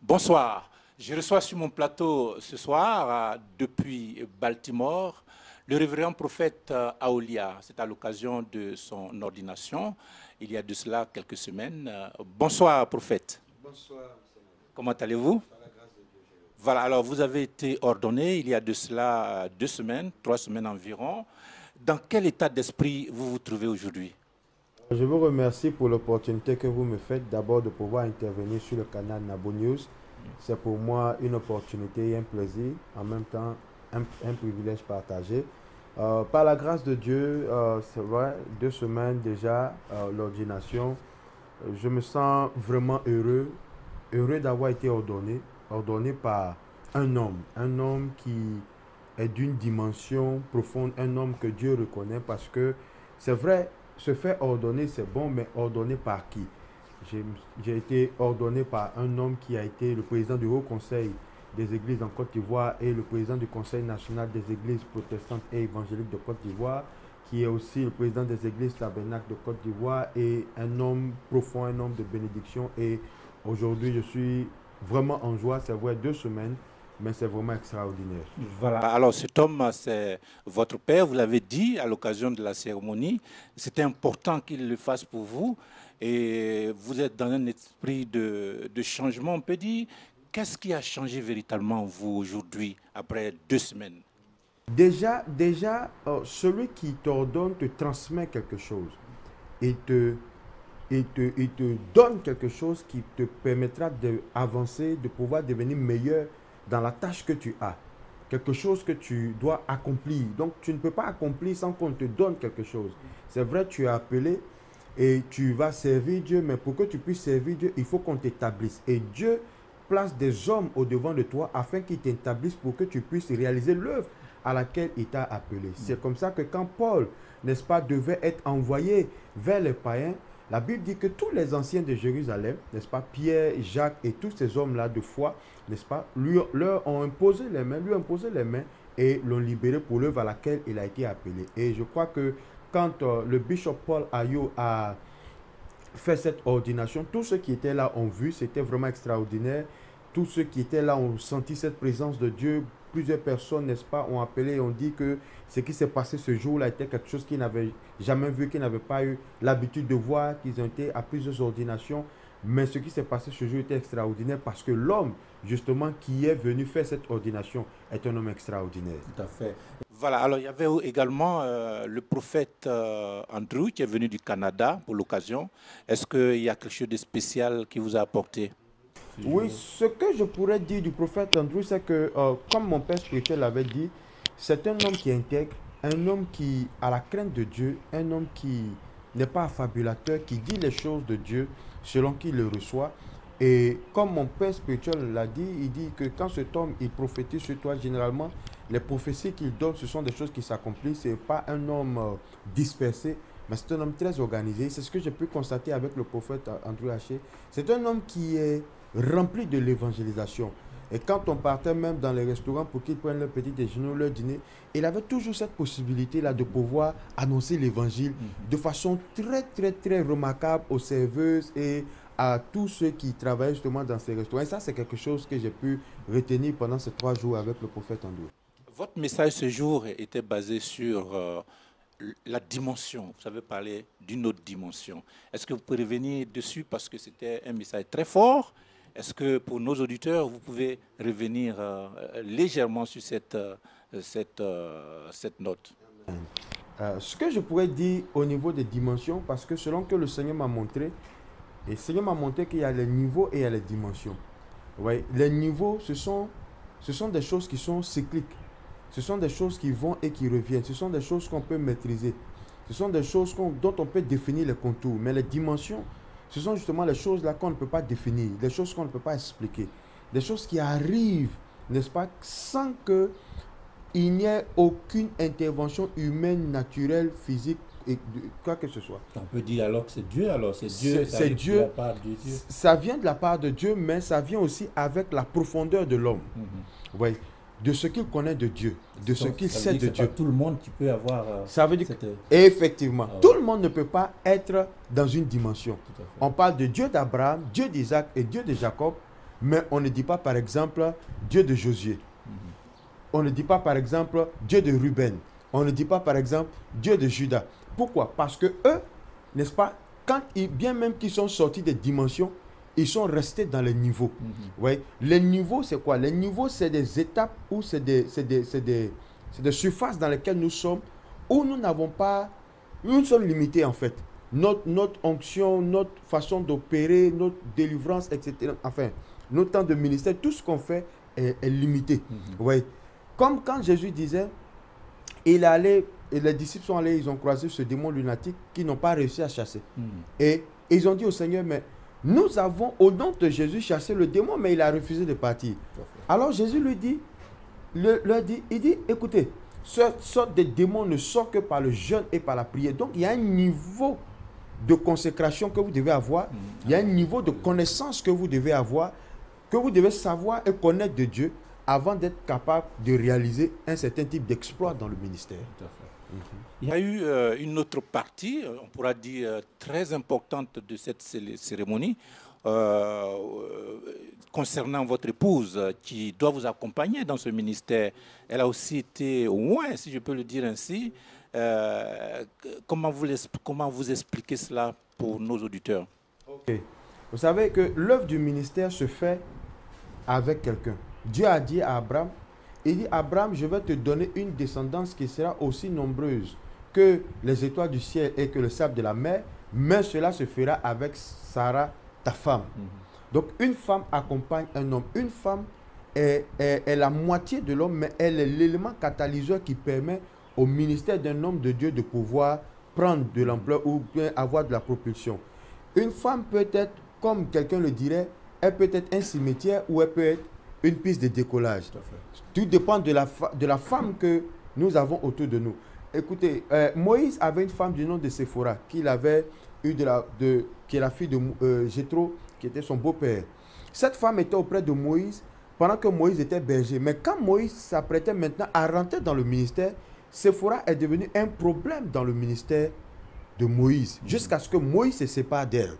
Bonsoir. Je reçois sur mon plateau ce soir, depuis Baltimore, le révérend prophète Aoulia. C'est à l'occasion de son ordination, il y a de cela quelques semaines. Bonsoir, prophète. Bonsoir. Comment allez-vous? Voilà, alors vous avez été ordonné il y a de cela 2 semaines, 3 semaines environ. Dans quel état d'esprit vous vous trouvez aujourd'hui? Je vous remercie pour l'opportunité que vous me faites d'abord de pouvoir intervenir sur le canal Nabo News. C'est pour moi une opportunité et un plaisir, en même temps un privilège partagé. Par la grâce de Dieu, c'est vrai, 2 semaines déjà, l'ordination, je me sens vraiment heureux d'avoir été ordonné par un homme qui est d'une dimension profonde, un homme que Dieu reconnaît parce que c'est vrai, se faire ordonner c'est bon, mais ordonné par qui? J'ai été ordonné par un homme qui a été le président du Haut Conseil des Églises en Côte d'Ivoire et le président du Conseil national des Églises protestantes et évangéliques de Côte d'Ivoire, qui est aussi le président des Églises tabernacles de Côte d'Ivoire et un homme profond, un homme de bénédiction. Et aujourd'hui, je suis vraiment en joie. C'est vrai, 2 semaines, mais c'est vraiment extraordinaire. Voilà. Alors cet homme, c'est votre père, vous l'avez dit à l'occasion de la cérémonie. C'était important qu'il le fasse pour vous. Et vous êtes dans un esprit de changement, on peut dire. Qu'est-ce qui a changé véritablement vous aujourd'hui, après 2 semaines? Déjà, celui qui t'ordonne te transmet quelque chose. Il te donne quelque chose qui te permettra d'avancer, de pouvoir devenir meilleur dans la tâche que tu as. Quelque chose que tu dois accomplir. Donc, tu ne peux pas accomplir sans qu'on te donne quelque chose. C'est vrai, tu es appelé et tu vas servir Dieu, mais pour que tu puisses servir Dieu, il faut qu'on t'établisse. Et Dieu place des hommes au devant de toi afin qu'ils t'établissent pour que tu puisses réaliser l'œuvre à laquelle il t'a appelé. C'est comme ça que quand Paul, n'est-ce pas, devait être envoyé vers les païens, la Bible dit que tous les anciens de Jérusalem, n'est-ce pas, Pierre, Jacques et tous ces hommes-là de foi, n'est-ce pas, leur ont imposé les mains et l'ont libéré pour l'œuvre à laquelle il a été appelé. Et je crois que quand le bishop Paul Ayo a fait cette ordination, tous ceux qui étaient là ont vu, c'était vraiment extraordinaire. Tous ceux qui étaient là ont senti cette présence de Dieu. Plusieurs personnes, n'est-ce pas, ont appelé et ont dit que ce qui s'est passé ce jour-là était quelque chose qu'ils n'avaient jamais vu, qu'ils n'avaient pas eu l'habitude de voir, qu'ils ont été à plusieurs ordinations. Mais ce qui s'est passé ce jour était extraordinaire parce que l'homme, justement, qui est venu faire cette ordination est un homme extraordinaire. Tout à fait. Voilà, alors il y avait également le prophète Andrew qui est venu du Canada pour l'occasion. Est-ce qu'il y a quelque chose de spécial qui vous a apporté? Oui, ce que je pourrais dire du prophète Andrew, c'est que, comme mon père spirituel l'avait dit, c'est un homme qui est intègre, un homme qui a la crainte de Dieu, un homme qui n'est pas affabulateur, qui dit les choses de Dieu selon qu'il le reçoit. Et comme mon père spirituel l'a dit, il dit que quand cet homme il prophétise sur toi, généralement, les prophéties qu'il donne, ce sont des choses qui s'accomplissent. Ce n'est pas un homme dispersé, mais c'est un homme très organisé. C'est ce que j'ai pu constater avec le prophète Andrew Haché. C'est un homme qui est rempli de l'évangélisation. Et quand on partait même dans les restaurants pour qu'ils prennent leur petit déjeuner ou leur dîner, il avait toujours cette possibilité-là de pouvoir annoncer l'évangile de façon très remarquable aux serveuses et à tous ceux qui travaillent justement dans ces restaurants. Et ça, c'est quelque chose que j'ai pu retenir pendant ces 3 jours avec le prophète Andrew. Votre message ce jour était basé sur la dimension. Vous avez parlé d'une autre dimension. Est-ce que vous pouvez revenir dessus parce que c'était un message très fort? Est-ce que pour nos auditeurs, vous pouvez revenir légèrement sur cette note? Ce que je pourrais dire au niveau des dimensions, parce que selon que le Seigneur m'a montré, et le Seigneur m'a montré qu'il y a les niveaux et il y a les dimensions. Ouais, les niveaux, ce sont des choses qui sont cycliques. Ce sont des choses qui vont et qui reviennent. Ce sont des choses qu'on peut maîtriser. Ce sont des choses dont on peut définir les contours. Mais les dimensions, ce sont justement les choses là qu'on ne peut pas définir, les choses qu'on ne peut pas expliquer, des choses qui arrivent, n'est-ce pas, sans qu'il n'y ait aucune intervention humaine, naturelle, physique, et quoi que ce soit. On peut dire alors que c'est Dieu, C'est Dieu, de la part de Dieu. Ça vient de la part de Dieu, mais ça vient aussi avec la profondeur de l'homme. Oui. De ce qu'il connaît de Dieu, de ce qu'il sait de Dieu. Pas tout le monde qui peut avoir. Ça veut dire effectivement, tout le monde ne peut pas être dans une dimension. On parle de Dieu d'Abraham, Dieu d'Isaac et Dieu de Jacob, Mais on ne dit pas, par exemple, Dieu de Josué. On ne dit pas, par exemple, Dieu de Ruben. On ne dit pas, par exemple, Dieu de Judas. Pourquoi? Parce que eux, n'est-ce pas, bien même qu'ils sont sortis des dimensions, ils sont restés dans les niveaux. Ouais. Les niveaux, c'est quoi? Les niveaux, c'est des étapes ou c'est des surfaces dans lesquelles nous sommes, où nous n'avons pas, nous sommes limités en fait. Notre onction, notre façon d'opérer, notre délivrance, etc. Enfin, notre temps de ministère, tout ce qu'on fait est limité. Ouais. Comme quand Jésus disait, il est allé, et les disciples sont allés, ils ont croisé ce démon lunatique qu'ils n'ont pas réussi à chasser. Et ils ont dit au Seigneur, mais nous avons au nom de Jésus chassé le démon, mais il a refusé de partir. Alors Jésus lui dit, il dit, écoutez, cette sorte de démon ne sort que par le jeûne et par la prière. Donc il y a un niveau de consécration que vous devez avoir, il y a un niveau de connaissance que vous devez avoir, que vous devez savoir et connaître de Dieu avant d'être capable de réaliser un certain type d'exploit dans le ministère. Il y a eu une autre partie, on pourra dire très importante de cette cérémonie, concernant votre épouse qui doit vous accompagner dans ce ministère. Elle a aussi été au moins, si je peux le dire ainsi. Comment vous expliquez cela pour nos auditeurs? Okay. Vous savez que l'œuvre du ministère se fait avec quelqu'un. Dieu a dit à Abraham, il dit, Abraham, je vais te donner une descendance qui sera aussi nombreuse que les étoiles du ciel et que le sable de la mer, mais cela se fera avec Sarah, ta femme. Donc, une femme accompagne un homme. Une femme est la moitié de l'homme, mais elle est l'élément catalyseur qui permet au ministère d'un homme de Dieu de pouvoir prendre de l'ampleur ou bien avoir de la propulsion. Une femme peut être, comme quelqu'un le dirait, elle peut être un cimetière ou elle peut être une piste de décollage. Tout dépend de la femme que nous avons autour de nous. Écoutez, Moïse avait une femme du nom de Séphora, qu'il avait eu qui est la fille de Jéthro, qui était son beau-père. Cette femme était auprès de Moïse pendant que Moïse était berger. Mais quand Moïse s'apprêtait maintenant à rentrer dans le ministère, Séphora est devenue un problème dans le ministère de Moïse, jusqu'à ce que Moïse se sépare d'elle.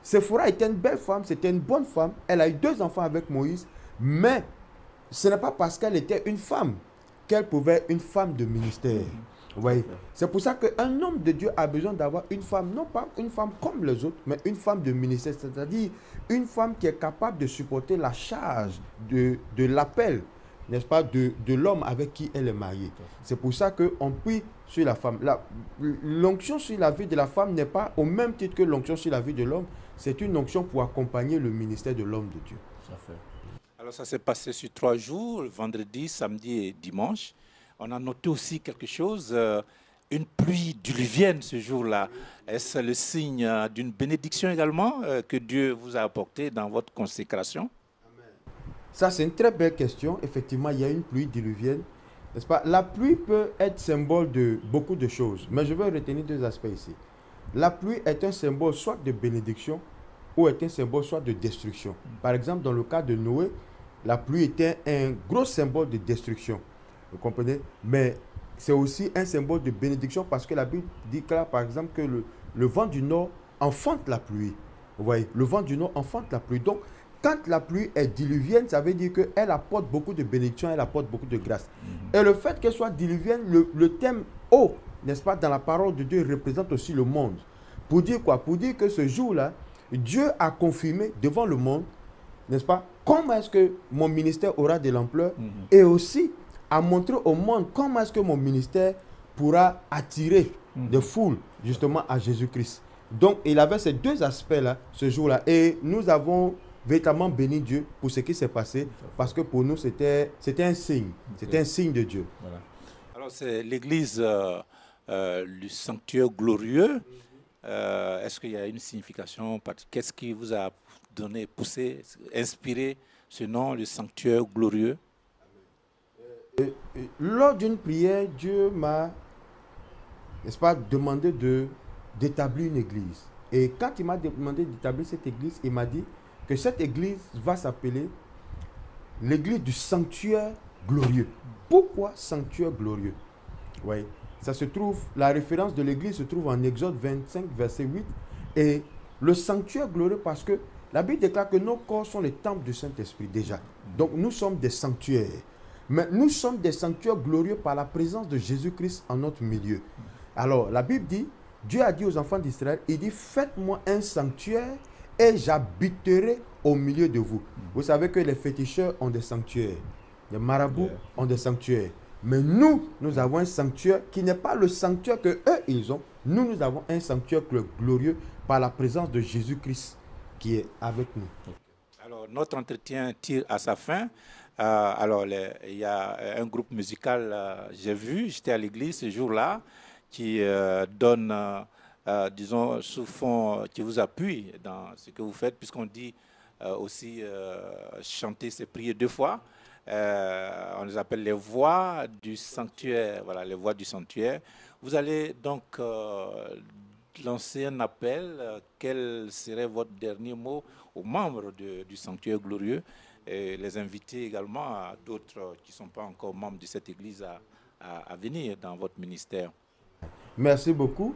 Séphora était une belle femme, c'était une bonne femme. Elle a eu 2 enfants avec Moïse, mais ce n'est pas parce qu'elle était une femme qu'elle pouvait être une femme de ministère. Vous voyez? C'est pour ça qu'un homme de Dieu a besoin d'avoir une femme, non pas une femme comme les autres, mais une femme de ministère, c'est-à-dire une femme qui est capable de supporter la charge de l'appel, n'est-ce pas, de l'homme avec qui elle est mariée. C'est pour ça qu'on prie sur la femme. L'onction sur la vie de la femme n'est pas au même titre que l'onction sur la vie de l'homme. C'est une onction pour accompagner le ministère de l'homme de Dieu. Alors ça s'est passé sur 3 jours, vendredi, samedi et dimanche. On a noté aussi quelque chose, une pluie diluvienne ce jour-là. Est-ce le signe d'une bénédiction également que Dieu vous a apporté dans votre consécration? Ça, c'est une très belle question. Effectivement, il y a une pluie diluvienne. N'est-ce pas? La pluie peut être symbole de beaucoup de choses, mais je vais retenir 2 aspects ici. La pluie est un symbole soit de bénédiction ou est un symbole soit de destruction. Par exemple, dans le cas de Noé, la pluie était un gros symbole de destruction. Vous comprenez? Mais c'est aussi un symbole de bénédiction parce que la Bible dit là, par exemple, que le vent du nord enfante la pluie. Vous voyez? Le vent du nord enfante la pluie. Donc, quand la pluie est diluvienne, ça veut dire qu'elle apporte beaucoup de bénédictions, elle apporte beaucoup de grâce. Et le fait qu'elle soit diluvienne, le thème eau, n'est-ce pas, dans la parole de Dieu représente aussi le monde. Pour dire quoi? Pour dire que ce jour-là, Dieu a confirmé devant le monde, n'est-ce pas, comment est-ce que mon ministère aura de l'ampleur et aussi à montrer au monde comment est-ce que mon ministère pourra attirer des foules justement à Jésus-Christ. Donc, il avait ces 2 aspects-là ce jour-là et nous avons véritablement béni Dieu pour ce qui s'est passé parce que pour nous, c'était un signe. C'était un signe de Dieu. Voilà. Alors, c'est l'église du sanctuaire glorieux. Est-ce qu'il y a une signification? Qu'est-ce qui vous a donné, poussé, inspiré ce nom, le sanctuaire glorieux? Lors d'une prière, Dieu m'a, n'est-ce pas, demandé d'établir une église. Et quand il m'a demandé d'établir cette église, il m'a dit que cette église va s'appeler l'église du sanctuaire glorieux. Pourquoi sanctuaire glorieux? Oui, ça se trouve, la référence de l'église se trouve en Exode 25, verset 8. Et le sanctuaire glorieux parce que La Bible déclare que nos corps sont les temples du Saint-Esprit déjà. Donc nous sommes des sanctuaires. Mais nous sommes des sanctuaires glorieux par la présence de Jésus-Christ en notre milieu. Alors la Bible dit, Dieu a dit aux enfants d'Israël, il dit, faites-moi un sanctuaire et j'habiterai au milieu de vous. Vous savez que les féticheurs ont des sanctuaires. Les marabouts ont des sanctuaires. Mais nous, nous avons un sanctuaire qui n'est pas le sanctuaire que eux, ils ont. Nous avons un sanctuaire glorieux par la présence de Jésus-Christ qui est avec nous. Alors, notre entretien tire à sa fin. Alors, il y a un groupe musical, j'ai vu, j'étais à l'église ce jour-là, qui donne, disons, sous fond, qui vous appuie dans ce que vous faites, puisqu'on dit aussi chanter, c'est prier 2 fois. On les appelle les voix du sanctuaire. Voilà, les voix du sanctuaire. Vous allez donc lancer un appel. Quel serait votre dernier mot aux membres du sanctuaire glorieux et les inviter également à d'autres qui ne sont pas encore membres de cette église à venir dans votre ministère? Merci beaucoup.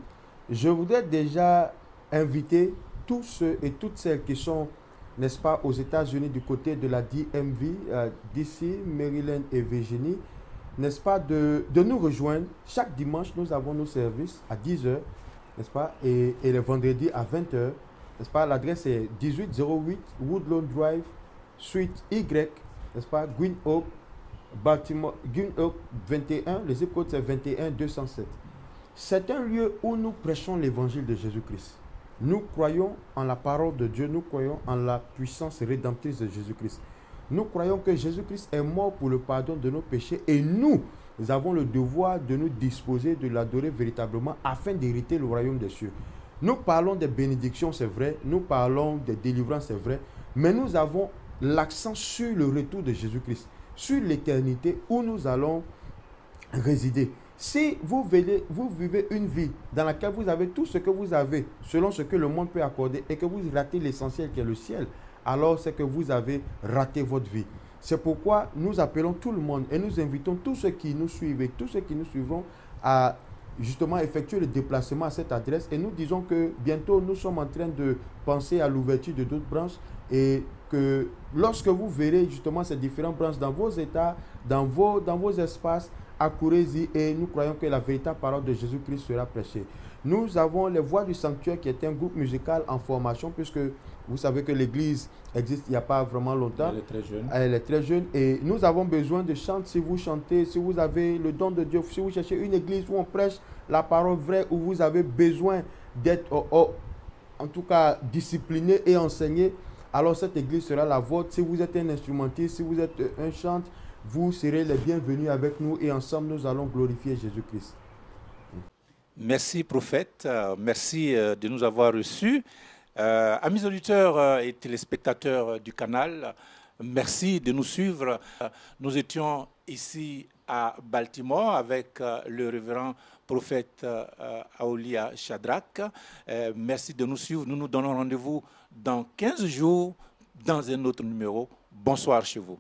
Je voudrais déjà inviter tous ceux et toutes celles qui sont, n'est-ce pas, aux États-Unis du côté de la DMV, DC, Maryland et Virginie, n'est-ce pas, de nous rejoindre. Chaque dimanche, nous avons nos services à 10h, n'est-ce pas, et les vendredis à 20h, n'est-ce pas. L'adresse est 1808 Woodlawn Drive, Suite Y, n'est-ce pas, Green Oak, Baltimore, Green Oak 21, le zip code c'est 21207. C'est un lieu où nous prêchons l'évangile de Jésus-Christ. Nous croyons en la parole de Dieu, nous croyons en la puissance rédemptrice de Jésus-Christ. Nous croyons que Jésus-Christ est mort pour le pardon de nos péchés et nous avons le devoir de nous disposer de l'adorer véritablement afin d'hériter le royaume des cieux. Nous parlons des bénédictions, c'est vrai, nous parlons des délivrances, c'est vrai, mais nous avons l'accent sur le retour de Jésus-Christ, sur l'éternité où nous allons résider. Si vous vivez une vie dans laquelle vous avez tout ce que vous avez, selon ce que le monde peut accorder, et que vous ratez l'essentiel qui est le ciel, alors c'est que vous avez raté votre vie. C'est pourquoi nous appelons tout le monde et nous invitons tous ceux qui nous suivent et tous ceux qui nous suivront à justement effectuer le déplacement à cette adresse. Et nous disons que bientôt nous sommes en train de penser à l'ouverture de d'autres branches et que lorsque vous verrez justement ces différentes branches dans vos états, dans vos espaces, accourez-y et nous croyons que la véritable parole de Jésus-Christ sera prêchée. Nous avons les Voix du Sanctuaire qui est un groupe musical en formation puisque vous savez que l'église existe il n'y a pas vraiment longtemps. Elle est très jeune. Elle est très jeune et nous avons besoin de chanter. Si vous chantez, si vous avez le don de Dieu, si vous cherchez une église où on prêche la parole vraie, où vous avez besoin d'être en tout cas discipliné et enseigné, alors cette église sera la vôtre. Si vous êtes un instrumentiste, si vous êtes un chanteur, vous serez les bienvenus avec nous et ensemble nous allons glorifier Jésus-Christ. Merci prophète, merci de nous avoir reçus. Amis auditeurs et téléspectateurs du canal, merci de nous suivre. Nous étions ici à Baltimore avec le révérend prophète Aoulia Shadrach. Merci de nous suivre. Nous nous donnons rendez-vous dans 15 jours dans un autre numéro. Bonsoir chez vous.